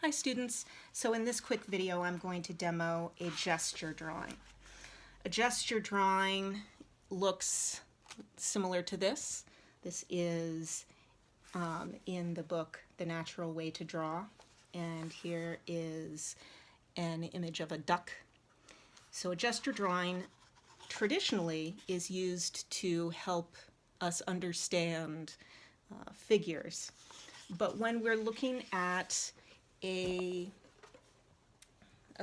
Hi students, so in this quick video I'm going to demo a gesture drawing. A gesture drawing looks similar to this. This is in the book The Natural Way to Draw, and here is an image of a duck. So a gesture drawing traditionally is used to help us understand figures. But when we're looking at a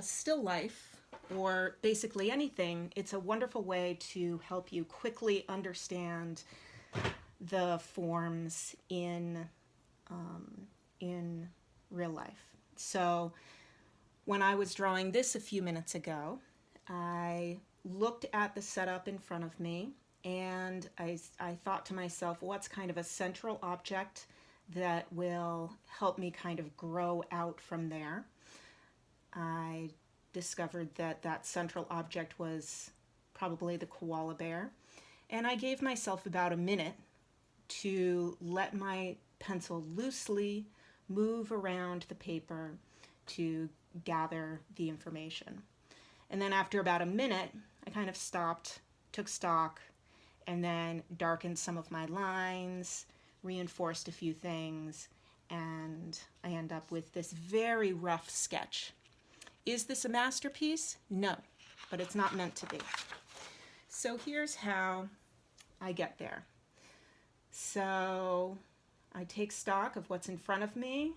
still life, or basically anything, it's a wonderful way to help you quickly understand the forms in real life. So when I was drawing this a few minutes ago, I looked at the setup in front of me and I thought to myself, what's kind of a central object that will help me kind of grow out from there. I discovered that that central object was probably the koala bear, and I gave myself about a minute to let my pencil loosely move around the paper to gather the information. And then after about a minute, I kind of stopped, took stock, and then darkened some of my lines, reinforced a few things, and I end up with this very rough sketch. Is this a masterpiece? No, but it's not meant to be. So here's how I get there. So I take stock of what's in front of me,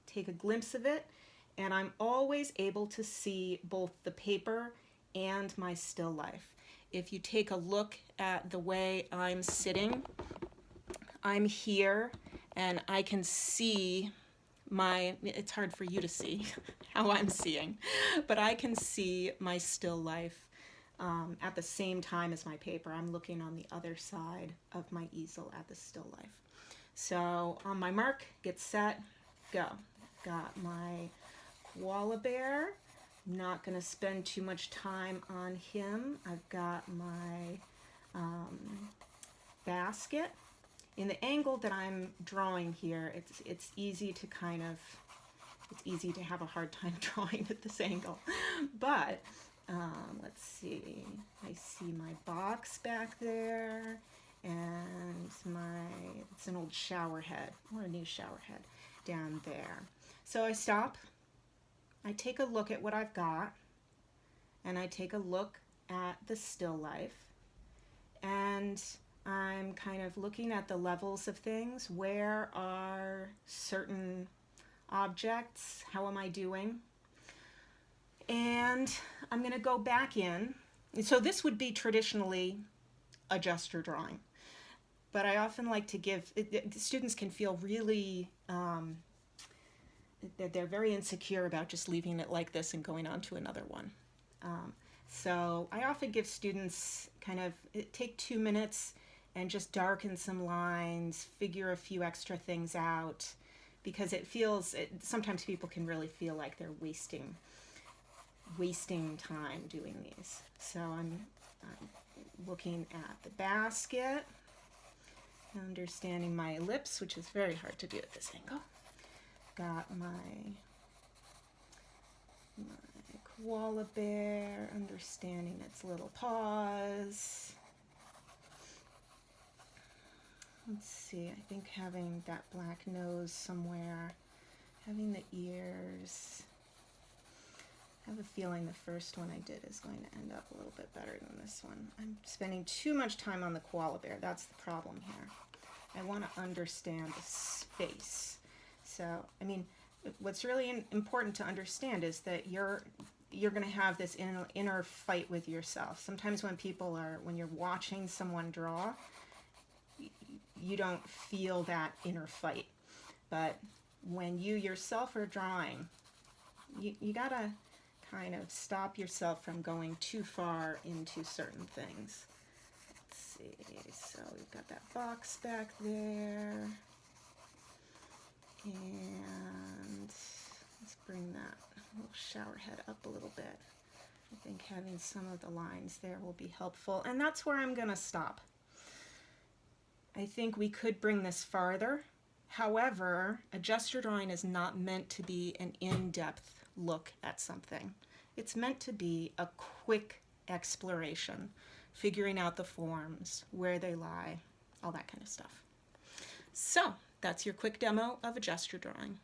take a glimpse of it, and I'm always able to see both the paper and my still life. If you take a look at the way I'm sitting, I'm here and I can see it's hard for you to see how I'm seeing, but I can see my still life at the same time as my paper. I'm looking on the other side of my easel at the still life. So on my mark, get set, go. Got my koala bear. Not going to spend too much time on him. I've got my basket. In the angle that I'm drawing here, it's easy to have a hard time drawing at this angle. But let's see, I see my box back there, and it's an old shower head, or a new shower head down there. So I stop, I take a look at what I've got, and I take a look at the still life, and I'm kind of looking at the levels of things. Where are certain objects? How am I doing? And I'm going to go back in. So this would be traditionally a gesture drawing, but I often like to give, students can feel really, that they're very insecure about just leaving it like this and going on to another one. So I often give students take 2 minutes and just darken some lines, figure a few extra things out, because sometimes people can really feel like they're wasting time doing these. So I'm looking at the basket, understanding my ellipse, which is very hard to do at this angle. Got my koala bear, understanding its little paws. Let's see, I think having that black nose somewhere, having the ears. I have a feeling the first one I did is going to end up a little bit better than this one. I'm spending too much time on the koala bear. That's the problem here. I want to understand the space. So, I mean, what's really important to understand is that you're going to have this inner fight with yourself. Sometimes when you're watching someone draw, you don't feel that inner fight. But when you yourself are drawing, you gotta kind of stop yourself from going too far into certain things. Let's see, so we've got that box back there. And let's bring that little shower head up a little bit. I think having some of the lines there will be helpful. And that's where I'm gonna stop. I think we could bring this farther, However, a gesture drawing is not meant to be an in-depth look at something. It's meant to be a quick exploration, figuring out the forms, where they lie, all that kind of stuff. So that's your quick demo of a gesture drawing.